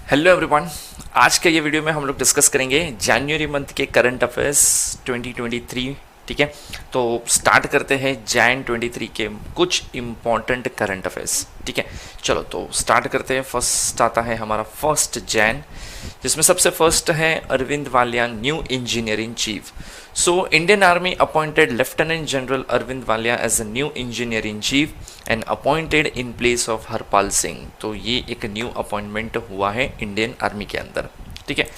Hello everyone. आज के ये वीडियो में हम लोग डिस्कस करेंगे जनवरी मंथ के करंट अफेयर्स 2023। ठीक है, तो स्टार्ट करते हैं जैन 23 के कुछ इम्पॉर्टेंट करंट अफेयर्स। ठीक है, चलो तो स्टार्ट करते हैं। फर्स्ट आता है हमारा फर्स्ट जैन, जिसमें सबसे फर्स्ट है Arvind Walia new engineer in chief. So Indian army appointed lieutenant general Arvind Walia as a new engineer in chief and appointed in place of Harpal Singh. तो ये एक न्यू अपॉइंटमेंट हुआ है इंडियन आर्मी के अंदर। ठीक है,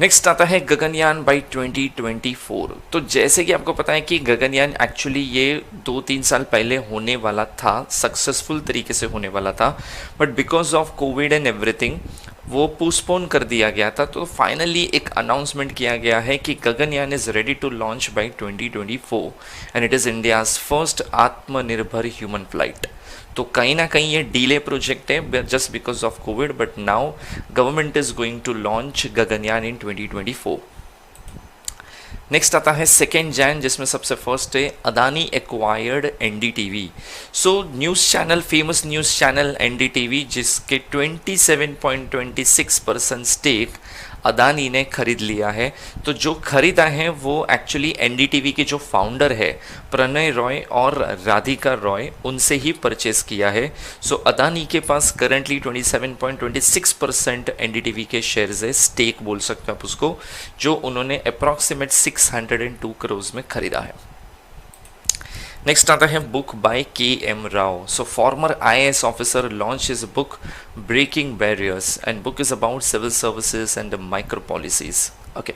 नेक्स्ट आता है गगनयान बाई 2024। तो जैसे कि आपको पता है कि गगनयान एक्चुअली ये 2-3 साल पहले होने वाला था, सक्सेसफुल तरीके से होने वाला था, but because of Covid and everything वो पोस्टपोन कर दिया गया था। तो फाइनली एक अनाउंसमेंट किया गया है कि Gaganyaan is ready to launch by 2024 and it is India's first आत्मनिर्भर ह्यूमन फ्लाइट। तो कहीं ना कहीं ये डीले प्रोजेक्ट है just because of Covid, but now government is going to launch Gaganyaan in 2024। Next आता है सेकेंड जैन, जिसमें सबसे फर्स्ट है Adani acquired NDTV. So news channel, famous news channel NDTV, जिसके 27.26% स्टेक अदानी ने खरीद लिया है। तो जो खरीदा है वो एक्चुअली एनडीटीवी के जो फाउंडर है प्रणय रॉय और राधिका रॉय, उनसे ही परचेस किया है। सो अदानी के पास करंटली 27.26% एनडीटीवी के शेयर्स है, स्टेक बोल सकते हैं आप उसको, जो उन्होंने अप्रॉक्सीमेट 602 करोड़ में खरीदा है। नेक्स्ट आता है book by K M. Rao. So former IAS officer launch his book breaking barriers and book is about civil services and micro policies. Okay,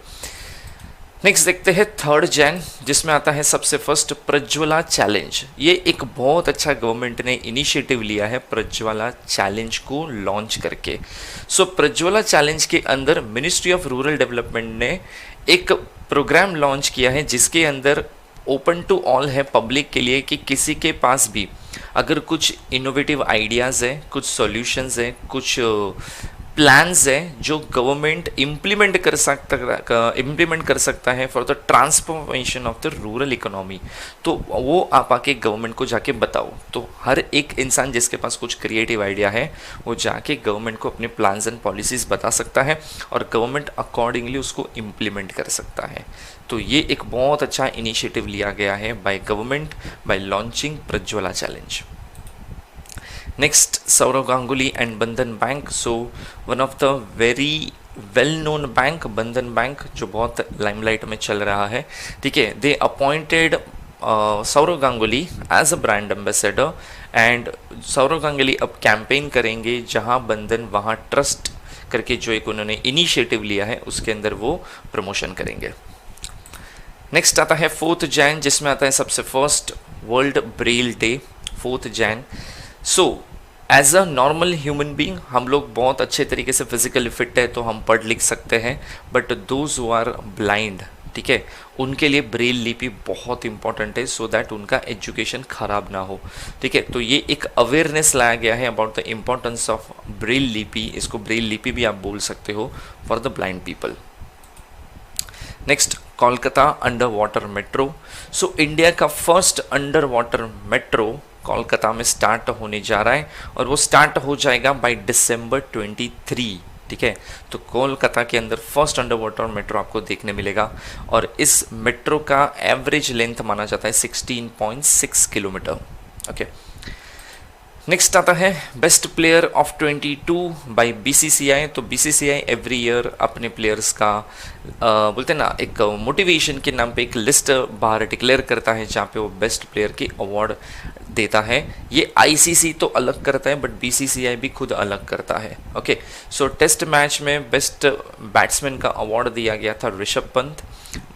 next देखते हैं थर्ड जैन, जिसमें आता है सबसे फर्स्ट प्रज्वला चैलेंज। ये एक बहुत अच्छा गवर्नमेंट ने इनिशिएटिव लिया है प्रज्वला चैलेंज को लॉन्च करके। सो प्रज्वला चैलेंज के अंदर मिनिस्ट्री ऑफ रूरल डेवलपमेंट ने एक प्रोग्राम लॉन्च किया है, जिसके अंदर ओपन टू ऑल है पब्लिक के लिए कि किसी के पास भी अगर कुछ इनोवेटिव आइडियाज़ है, कुछ सॉल्यूशंस है, कुछ प्लान्स है जो गवर्नमेंट इम्प्लीमेंट कर सकता है for the transformation of the rural economy, तो वो आप आके गवर्नमेंट को जाके बताओ। तो हर एक इंसान जिसके पास कुछ क्रिएटिव आइडिया है वो जाके गवर्नमेंट को अपने प्लान्स एंड पॉलिसीज़ बता सकता है और गवर्नमेंट अकॉर्डिंगली उसको इम्प्लीमेंट कर सकता है। तो ये एक बहुत अच्छा इनिशिएटिव लिया गया है by government by launching Prajwala challenge. Next Saurav Ganguly and Bandhan bank. So one of the very well known bank Bandhan bank, जो बहुत लाइमलाइट में चल रहा है। ठीक है, they appointed Saurav Ganguly as a brand ambassador and Saurav Ganguly अब कैंपेन करेंगे जहां बंधन वहां ट्रस्ट करके जो एक उन्होंने इनिशिएटिव लिया है उसके अंदर वो प्रमोशन करेंगे। नेक्स्ट आता है फोर्थ जैन, जिसमें आता है सबसे first world Braille day, 4 Jan. So as a normal human being हम लोग बहुत अच्छे तरीके से फिजिकली फिट है तो हम पढ़ लिख सकते हैं, but those who are blind, ठीक है, उनके लिए ब्रेल लिपि बहुत इंपॉर्टेंट है सो दैट उनका एजुकेशन खराब ना हो। ठीक है, तो ये एक अवेयरनेस लाया गया है about the importance of Braille लिपि। इसको ब्रेल लिपि भी आप बोल सकते हो for the blind people. Next Kolkata under water metro. So India का first under water metro Kolkata में स्टार्ट होने जा रहा है और वो स्टार्ट हो जाएगा बाय December 23। ठीक है, तो कोलकाता के अंदर फर्स्ट अंडर वाटर मेट्रो आपको देखने मिलेगा और इस मेट्रो का एवरेज लेंथ माना जाता है 16.6 किलोमीटर। ओके, नेक्स्ट आता है best player of 22 by BCCI। तो BCCI एवरी ईयर अपने प्लेयर्स का बोलते हैं ना, एक मोटिवेशन के नाम पे एक लिस्ट बाहर डिक्लेयर करता है जहाँ पे वो बेस्ट प्लेयर की अवार्ड देता है। ये ICC तो अलग करता है बट BCCI भी खुद अलग करता है। ओके, सो टेस्ट मैच में बेस्ट बैट्समैन का अवार्ड दिया गया था ऋषभ पंत,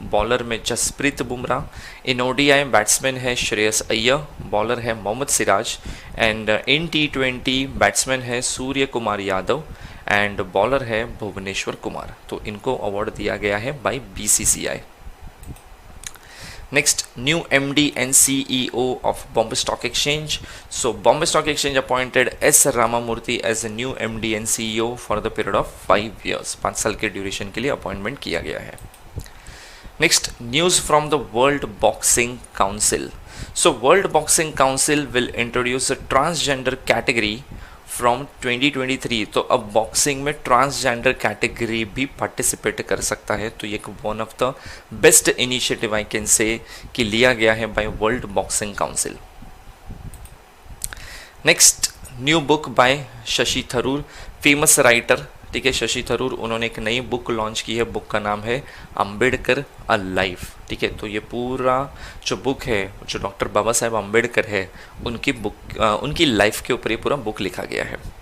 बॉलर में Jasprit Bumrah, in ODI batsman है श्रेयस अय्यर, बॉलर है Mohammed Siraj and in T20 batsman है सूर्य कुमार यादव एंड बॉलर है भुवनेश्वर कुमार। तो इनको अवार्ड दिया गया है by BCCI। Next new MD and CEO of Bombay Stock Exchange. So Bombay Stock Exchange appointed S. Ramamurthy as a new MD and CEO for the period of 5 years. 5 साल के duration के लिए appointment किया गया है। Next news from the world boxing council. So World Boxing Council will introduce a transgender category from 2023। तो अब boxing में ट्रांसजेंडर कैटेगरी भी पार्टिसिपेट कर सकता है। तो ये एक one of the best initiative I can say कि लिया गया है by world boxing council. Next, new book by Shashi Tharoor, famous writer, ठीक है, शशि थरूर, उन्होंने एक नई बुक लॉन्च की है। बुक का नाम है अंबेडकर अ लाइफ, ठीक है। तो ये पूरा जो बुक है, जो डॉक्टर बाबा साहेब अंबेडकर है, उनकी बुक, उनकी लाइफ के ऊपर ये पूरा बुक लिखा गया है।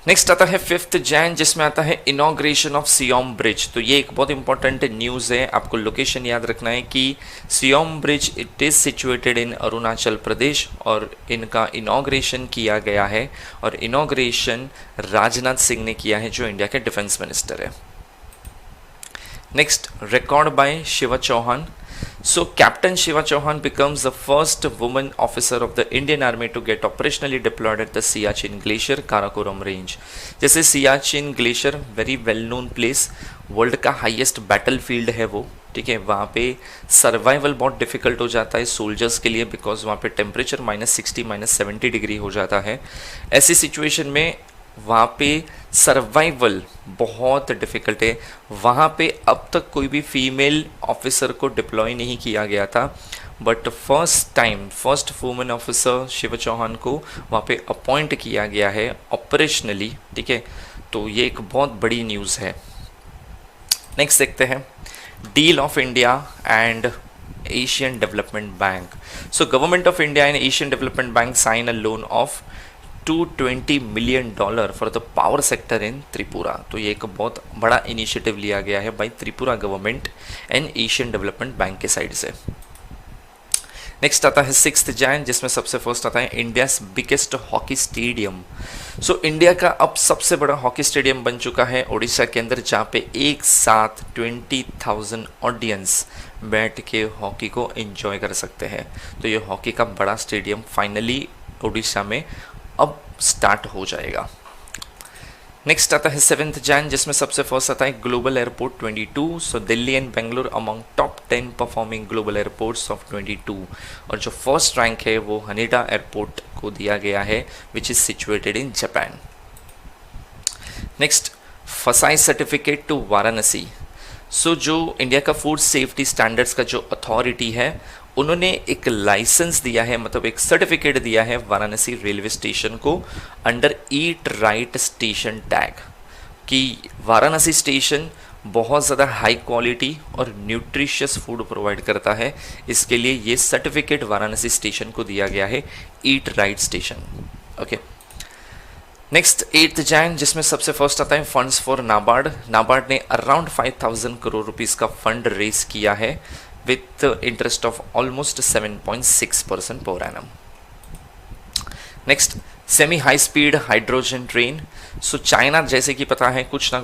नेक्स्ट आता है 5 जैन, जिसमें आता है इनॉग्रेशन ऑफ सियोम ब्रिज। तो ये एक बहुत इंपॉर्टेंट न्यूज़ है, आपको लोकेशन याद रखना है कि Siyom bridge it is situated in Arunachal Pradesh और इनका इनॉग्रेशन किया गया है और इनॉग्रेशन राजनाथ सिंह ने किया है, जो इंडिया के डिफेंस मिनिस्टर है। Next, record by Shiva Chauhan. So Captain Shiva Chauhan becomes the first woman officer of the Indian Army to get operationally deployed at the Siachen Glacier, Karakoram Range। जैसे Siachen glacier very well known place, world का highest battle field है वो, ठीक है। वहाँ पे survival बहुत difficult हो जाता है सोल्जर्स के लिए, बिकॉज वहाँ पे टेम्परेचर -60 -70 डिग्री हो जाता है। ऐसी सिचुएशन में वहाँ पे सर्वाइवल बहुत डिफ़िकल्ट है। वहाँ पे अब तक कोई भी फीमेल ऑफिसर को डिप्लॉय नहीं किया गया था, but first women officer Shiv Chauhan को वहाँ पे अपॉइंट किया गया है ऑपरेशनली, ठीक है। तो ये एक बहुत बड़ी न्यूज़ है। नेक्स्ट देखते हैं, deal of India and Asian development bank. So government of India and Asian development bank sign a loan of $220 million for the power sector in Tripura. तो ये एक बहुत बड़ा इनिशिएटिव लिया गया है by Tripura government and Asian development bank के side से। नेक्स्ट आता है 6 जैन, जिसमें सबसे फर्स्ट आता है India's biggest hockey stadium. So India का अब सबसे बड़ा हॉकी स्टेडियम बन चुका है उड़ीसा के अंदर, जहाँ पे एक साथ 20,000 ऑडियंस बैठ के हॉकी को एंजॉय कर सकते हैं। तो ये हॉकी का बड़ा स्टेडियम फाइनली उड़ीसा में अब स्टार्ट हो जाएगा। नेक्स्ट आता है 7 जैन, जिसमें सबसे फर्स्ट आता है global airport 22। So Delhi and Bengaluru among top 10 performing global airports of 22। और जो फर्स्ट रैंक है वो हनीडा एयरपोर्ट को दिया गया है, which is situated in Japan. Next, फसाई सर्टिफिकेट टू वाराणसी। सो जो इंडिया का फूड सेफ्टी स्टैंडर्ड्स का जो अथॉरिटी है, उन्होंने एक लाइसेंस दिया है, मतलब एक सर्टिफिकेट दिया है वाराणसी रेलवे स्टेशन को under eat right station tag, कि वाराणसी स्टेशन बहुत ज़्यादा हाई क्वालिटी और न्यूट्रिशियस फूड प्रोवाइड करता है। इसके लिए ये सर्टिफिकेट वाराणसी स्टेशन को दिया गया है, eat right station. Okay. Next 8 Jain, जिसमें सबसे फर्स्ट आता है फंड्स फॉर नाबार्ड। नाबार्ड ने अराउंड 5,000 करोड़ रुपीज़ का फंड रेज किया है with interest of almost 7.6% per annum. Next, semi high speed hydrogen train. So China जैसे कि पता है कुछ ना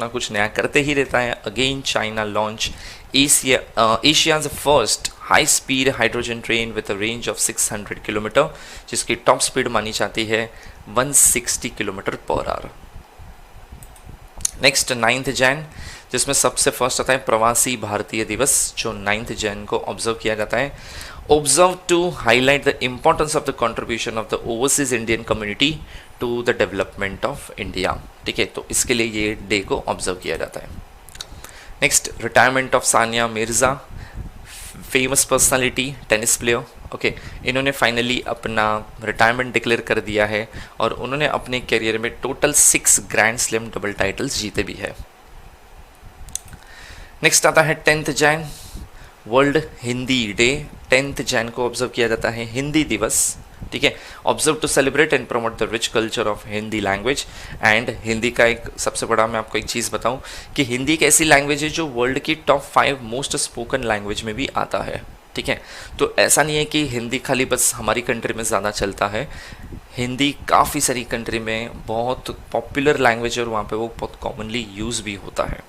कुछ नया करते ही रहता है। Again China launch Asia's first high speed hydrogen train with a range of 600 kilometre, जिसकी टॉप स्पीड मानी जाती है 160 kilometre per hour. Next 9 Jain, जिसमें सबसे फर्स्ट आता है प्रवासी भारतीय दिवस, जो 9 जैन को ऑब्जर्व किया जाता है। Observe to highlight the importance of the contribution of the overseas Indian community to the development of India, ठीक है। तो इसके लिए ये डे को ऑब्जर्व किया जाता है। Next, retirement of Sania Mirza, famous personality, tennis player, okay. इन्होंने फाइनली अपना रिटायरमेंट डिक्लेयर कर दिया है और उन्होंने अपने करियर में total 6 grand slam double titles जीते भी है। नेक्स्ट आता है 10 Jan, world Hindi day. 10 Jan को ऑब्जर्व किया जाता है हिंदी दिवस, ठीक है। Observe to celebrate and promote the rich culture of Hindi language. And Hindi का एक सबसे बड़ा मैं आपको एक चीज़ बताऊं कि हिंदी एक ऐसी लैंग्वेज है जो वर्ल्ड की टॉप 5 मोस्ट स्पोकन लैंग्वेज में भी आता है, ठीक है। तो ऐसा नहीं है कि हिंदी खाली बस हमारी कंट्री में ज़्यादा चलता है, हिंदी काफ़ी सारी कंट्री में बहुत पॉपुलर लैंग्वेज है और वहाँ पे वो बहुत कॉमनली यूज़ भी होता है।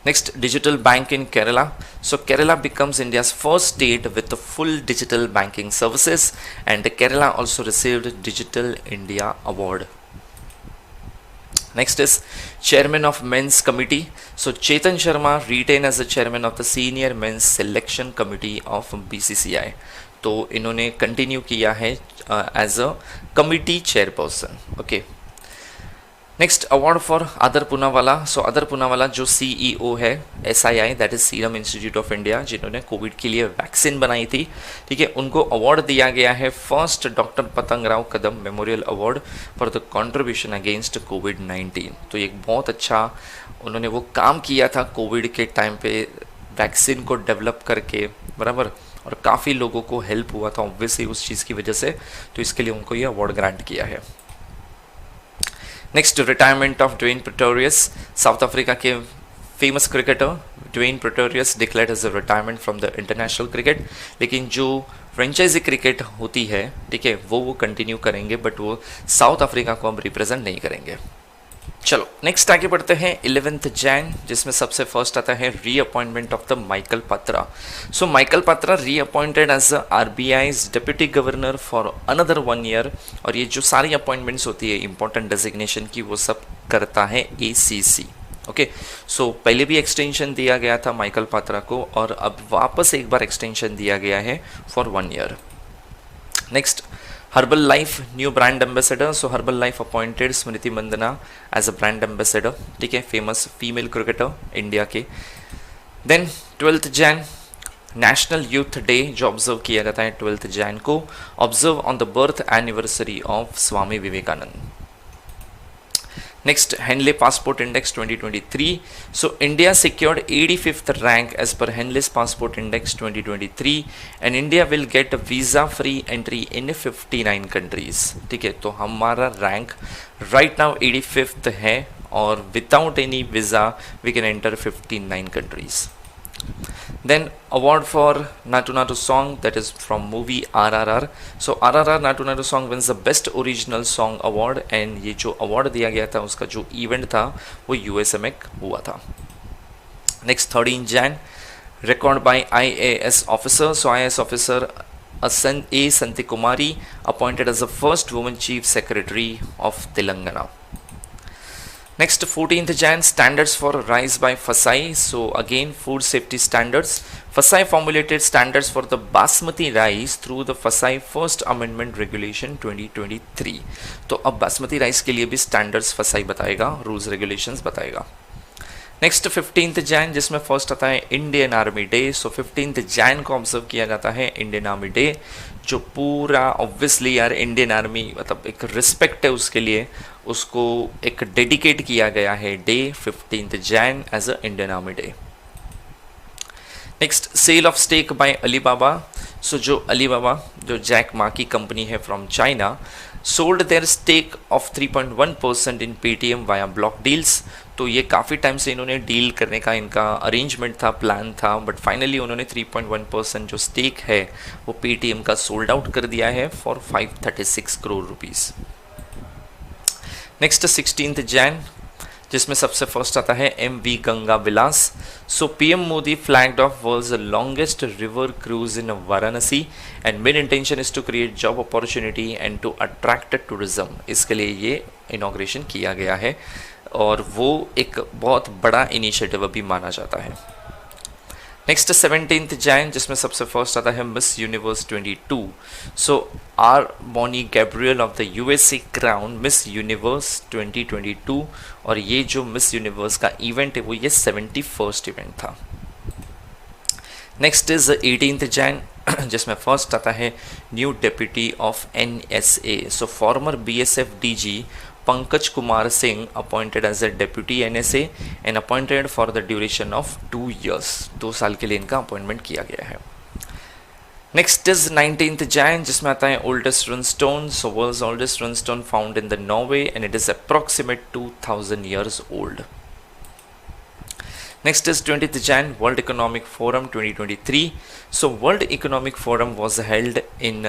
Next, digital bank in Kerala. So Kerala becomes India's first state with the full digital banking services, and Kerala also received Digital India Award. Next is chairman of men's committee. So Chetan Sharma retain as the chairman of the senior men's selection committee of BCCI. तो इन्होंने continue किया है as a committee chairperson. Okay. Next award for Adar Poonawalla. So Adar Poonawalla जो CEO है SII, that is serum institute of India, जिन्होंने Covid के लिए vaccine बनाई थी, ठीक है, उनको अवार्ड दिया गया है first doctor Patang Rao Kadam memorial award for the contribution against कोविड-19. तो एक बहुत अच्छा उन्होंने वो काम किया था कोविड के टाइम पे वैक्सीन को डेवलप करके, बराबर, और काफ़ी लोगों को हेल्प हुआ था ऑब्वियसली उस चीज़ की वजह से, तो इसके लिए उनको ये अवार्ड ग्रांट किया है. Next, retirement of Dwaine Pretorius. South Africa के famous cricketer Dwaine Pretorius declared as a retirement from the international cricket. लेकिन जो फ्रेंचाइजी क्रिकेट होती है, ठीक है, वो कंटिन्यू करेंगे, बट वो साउथ अफ्रीका को अब रिप्रेजेंट नहीं करेंगे. चलो नेक्स्ट आगे बढ़ते हैं 11 जैन, जिसमें सबसे फर्स्ट आता है reappointment of the Michael Patra. So Michael Patra reappointed as RBI's deputy governor for another 1 year. और ये जो सारी अपॉइंटमेंट्स होती है इंपॉर्टेंट डेजिग्नेशन की, वो सब करता है ACC. ओके. सो पहले भी एक्सटेंशन दिया गया था माइकल पात्रा को, और अब वापस एक बार एक्सटेंशन दिया गया है for 1 year. Next, Herbalife new brand ambassador. So Herbalife appointed Smriti Mandhana as a brand ambassador, ठीक है, फेमस फीमेल क्रिकेटर इंडिया के. Then 12 Jan national youth day जो ऑब्जर्व किया जाता है 12 जैन को, observe on the birth anniversary of Swami Vivekananda. Next, Henley Passport Index 2023. So India secured 85th rank as per Henley's Passport Index 2023, and India will get visa-free entry in 59 countries. ठीक है, तो हमारा rank right now 85th है, और without any visa we can enter 59 countries. Then award for Natu Natu song, that is from movie RRR. So RRR Natu Natu song wins the best original song award, and ये जो award दिया गया था उसका जो event था वो USA में हुआ था. Next 13 Jan, record by IAS officer. So IAS officer A. Santi Kumari appointed as the first woman chief secretary of Telangana. Next 14th Jan, standards for rice by FSSAI. So again food safety standards. FSSAI formulated standards for the basmati rice through the FSSAI first amendment regulation 2023. तो अब basmati rice के लिए भी standards FSSAI बताएगा, rules regulations बताएगा. Next 15th Jain, जिसमें first आता है इंडियन आर्मी डे. सो 15th जैन को ऑब्जर्व किया जाता है इंडियन आर्मी डे, जो पूरा ऑब्वियसली यार इंडियन आर्मी मतलब एक रिस्पेक्ट है उसके लिए, उसको एक डेडिकेट किया गया है day 15th Jan as a Indian army day. Next, sale of stake by Alibaba. So जो अलीबाबा जो जैक मा की कंपनी है from China, sold their stake of 3.1% in Paytm via block deals. तो ये काफ़ी टाइम से इन्होंने deal करने का इनका अरेंजमेंट था, प्लान था, बट फाइनली उन्होंने 3.1% जो स्टेक है वो पेटीएम का सोल्ड आउट कर दिया है for 536 crore rupees. Next 16th Jan, जिसमें सबसे फर्स्ट आता है MV Ganga Vilas. So PM Modi flagged off world's longest river cruise in Varanasi, and main intention is to create job opportunity and to attract tourism. इसके लिए ये इनॉग्रेशन किया गया है, और वो एक बहुत बड़ा इनिशिएटिव अभी माना जाता है. नेक्स्ट 17th जैन, जिसमें सबसे फर्स्ट आता है Miss Universe 22. So R Bonney Gabriel of the USA crown Miss Universe 2022, और ये जो मिस यूनिवर्स का इवेंट है वो ये 71st इवेंट था. नेक्स्ट इज 18th जैन, जिसमें फर्स्ट आता है new deputy of NSA. So farmer BSF DG Pankaj Kumar Singh appointed as a deputy NSA and appointed for the duration of 2 years. 2 साल के लिए इनका अपॉइंटमेंट किया गया है. नेक्स्ट इज 19th जैन, जिसमें आता है oldest runestone. So world's oldest runestone found in the Norway, and it is approximate 2000 years old. Next is 20th Jan, World Economic Forum 2023. So World Economic Forum was held in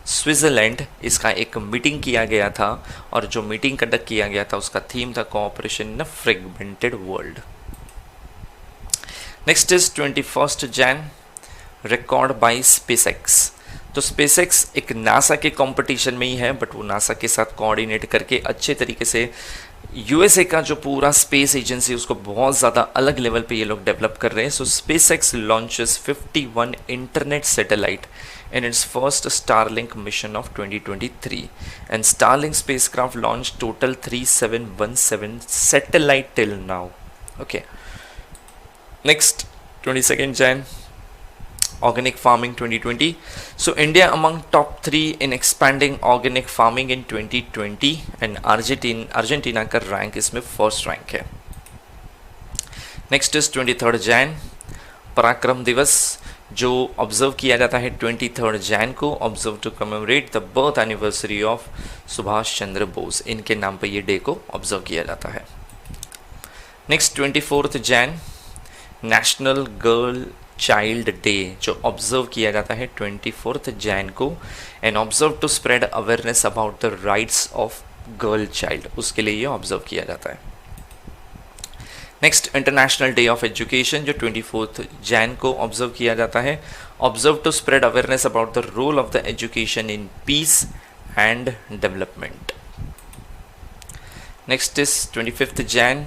Switzerland. इसका एक meeting किया गया था, और जो meeting conduct किया गया था उसका थीम था cooperation in a fragmented world. Next is 21st Jain, record by SpaceX. तो स्पेसएक्स एक नासा के कंपटीशन में ही है, बट वो नासा के साथ कोऑर्डिनेट करके अच्छे तरीके से यूएसए का जो पूरा स्पेस एजेंसी उसको बहुत ज़्यादा अलग लेवल पे ये लोग डेवलप कर रहे हैं. So space x launches 51 internet satellite in its first Starlink mission of 2023, and Starlink spacecraft launched total 3717 satellite till now. Okay, next 22nd Jan, organic farming 2020. So India among top 3 in expanding organic farming in 2020, and Argentina का rank इसमें first rank है. Next is 23rd Jan, पराक्रम दिवस, जो observe किया जाता है 23rd Jan को, observe to commemorate the birth anniversary of Subhash Chandra Bose. इनके नाम पर ये डे को ऑब्जर्व किया जाता है. Next 24th Jan, national girl child day, जो ऑब्जर्व किया जाता है 24th Jan को, and observe to spread awareness about the rights of girl child, उसके लिए ये ऑब्जर्व किया जाता है. Next international day of education, जो 24th Jan को ऑब्जर्व किया जाता है, observe to spread awareness about the role of the education in peace and development. Next is 25th Jan,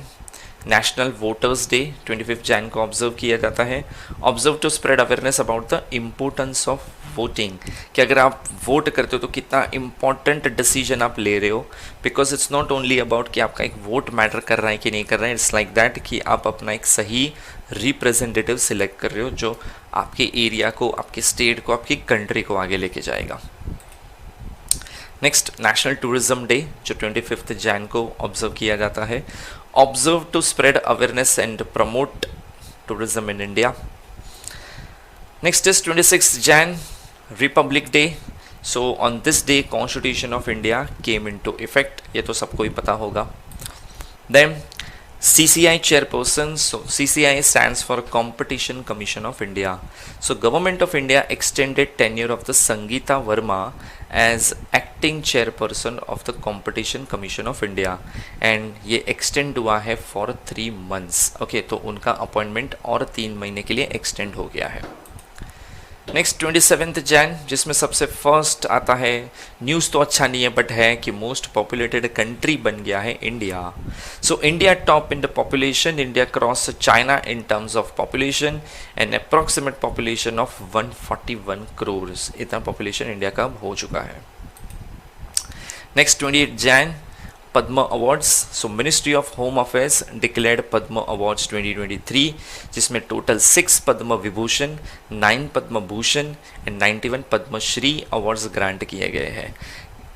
national voters day, 25th Jan को observe किया जाता है, observe to spread awareness about the importance of voting, कि अगर आप vote करते हो तो कितना इम्पॉर्टेंट डिसीजन आप ले रहे हो, because it's not only about कि आपका एक वोट मैटर कर रहा है कि नहीं कर रहा है, इट्स लाइक दैट कि आप अपना एक सही रिप्रेजेंटेटिव सिलेक्ट कर रहे हो जो आपके एरिया को, आपके स्टेट को, आपकी कंट्री को आगे लेके जाएगा. नेक्स्ट नेशनल टूरिज्म डे, जो 25th Jan को ऑब्जर्व किया जाता है, observe to spread awareness and promote tourism in India. Next is 26th Jan, republic day. So on this day constitution of India came into effect, ये तो सबको ही पता होगा. Then CCI chairperson, so CCI stands for Competition Commission of India. So Government of India extended tenure of the Sangeeta Verma as acting chairperson of the Competition Commission of India, and ये extend हुआ है for 3 months. Okay, तो उनका appointment और 3 महीने के लिए extend हो गया है. नेक्स्ट 27th Jan, जिसमें सबसे फर्स्ट आता है, न्यूज़ तो अच्छा नहीं है बट है कि मोस्ट पॉपुलेटेड कंट्री बन गया है India. So India top in the population, India cross China in terms of population and approximate population of 141 crores. इतना पॉपुलेशन इंडिया का हो चुका है. Next 28th Jan, Padma awards. So ministry of home affairs declared Padma awards 2023, जिसमें total 6 Padma Vibhushan, 9 Padma Bhushan and 91 Padma Shri awards grant किए गए हैं.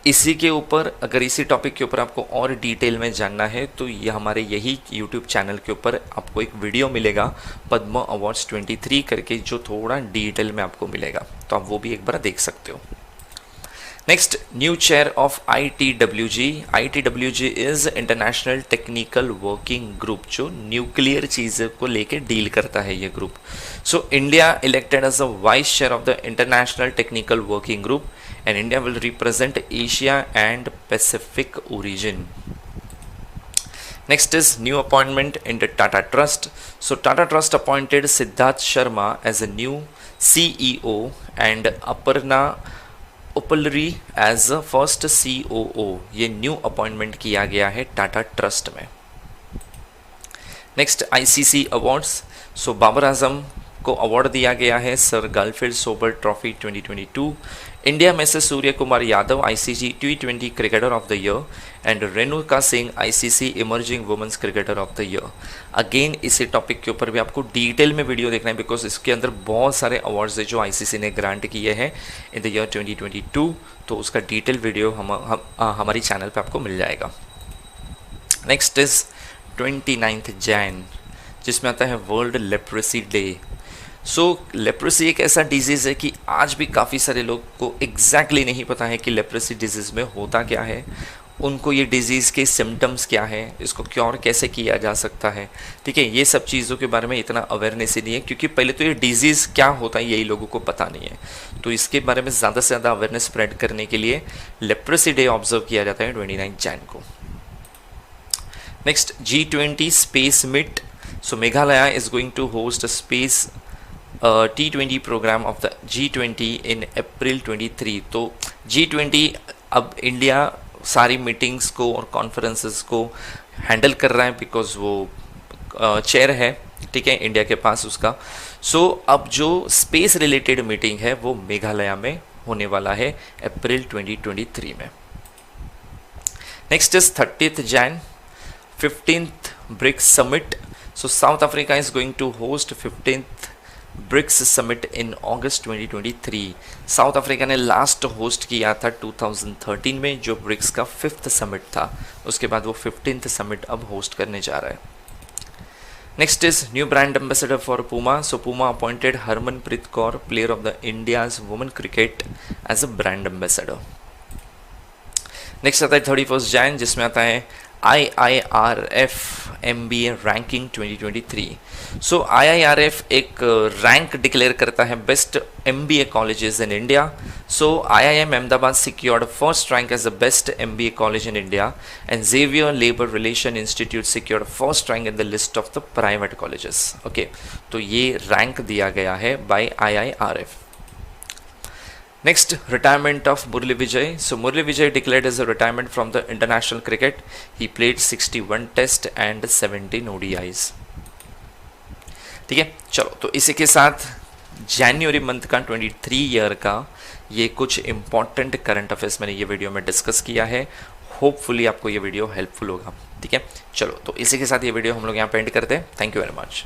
इसी के ऊपर, अगर इसी टॉपिक के ऊपर आपको और डिटेल में जानना है तो ये हमारे यही यूट्यूब चैनल के ऊपर आपको एक वीडियो मिलेगा पद्म अवार्ड्स 23 करके, जो थोड़ा डिटेल में आपको मिलेगा, तो आप वो भी एक बार देख सकते हो. Next, new chair of ITWG. ITWG is international technical working group, जो न्यूक्लियर चीज़ों को लेके डील करता है ये group. So India elected as a vice chair of the international technical working group, and India will represent Asia and Pacific origin. Next is new appointment in the Tata Trust. So Tata Trust appointed Siddharth Sharma as a new CEO and Aparna Uppaluri as a first COO. ये new appointment किया गया है Tata trust में. Next ICC awards. So Babar Azam को award दिया गया है sir Garfield Sober trophy 2022. India में से Surya Kumar Yadav ICC T20 cricketer of the year and Renuka Singh ICC emerging women's cricketer of the year. Again इसी टॉपिक के ऊपर भी आपको डिटेल में वीडियो देखना है, बिकॉज इसके अंदर बहुत सारे अवार्ड्स है जो ICC ने ग्रांट किए हैं इन द ईयर 2022, तो उसका डिटेल वीडियो हमारी चैनल पे आपको मिल जाएगा. नेक्स्ट इज 29th Jan, जिसमें आता है वर्ल्ड लेप्रेसी डे. सो लेप्रेसी एक ऐसा डिजीज़ है कि आज भी काफ़ी सारे लोग को एग्जैक्टली नहीं पता है कि लेप्रेसी डिजीज़ में होता क्या है, उनको ये डिज़ीज़ के सिम्टम्स क्या है, इसको क्योर कैसे किया जा सकता है. ठीक है, ये सब चीज़ों के बारे में इतना अवेयरनेस ही नहीं है, क्योंकि पहले तो ये डिज़ीज़ क्या होता है यही लोगों को पता नहीं है. तो इसके बारे में ज़्यादा से ज़्यादा अवेयरनेस स्प्रेड करने के लिए लेप्रेसी डे ऑब्जर्व किया जाता है 29 Jan को. Next G20 space meet. So Meghalaya is going to host a space T20 programme of the G20 in April 23. तो G20 अब इंडिया सारी मीटिंग्स को और कॉन्फ्रेंसेस को हैंडल कर रहा है बिकॉज वो चेयर है, ठीक है, इंडिया के पास उसका। सो अब जो स्पेस रिलेटेड मीटिंग है वो मेघालय में होने वाला है अप्रैल 2023 में। Next is 30th Jan, 15th BRICS summit. So South Africa is going to host 15th BRICS summit in August 2023। South Africa ने लास्ट होस्ट किया था 2013 में, जो ब्रिक्स का 5th समिट था। उसके बाद वो 15th समिट अब होस्ट करने जा रहा है। Next is new brand ambassador for Puma. So Puma appointed Harmanpreet Kaur, player of the India's women cricket, as a brand ambassador. Next आता है 31st Jan, जिसमें आता है IIRF MBA ranking 2023। So IIRF एक रैंक डिक्लेयर करता है best MBA colleges in India. So IIM Ahmedabad secured first rank as the best MBA college in India, and Xavier Labor Relation Institute secured first rank in the list of the private colleges। Okay, तो ये rank दिया गया है bye IIRF। Next, retirement of Murli Vijay. So Murli Vijay declared his retirement from the international cricket. He played 61 Test and 17 ODIs। ठीक है, चलो तो इसी के साथ जनवरी मंथ का 23 ईयर का ये कुछ इंपॉर्टेंट करंट अफेयर्स मैंने ये वीडियो में डिस्कस किया है। होपफुली आपको ये वीडियो हेल्पफुल होगा। ठीक है, चलो तो इसी के साथ ये वीडियो हम लोग यहाँ पे एंड करते हैं। Thank you very much.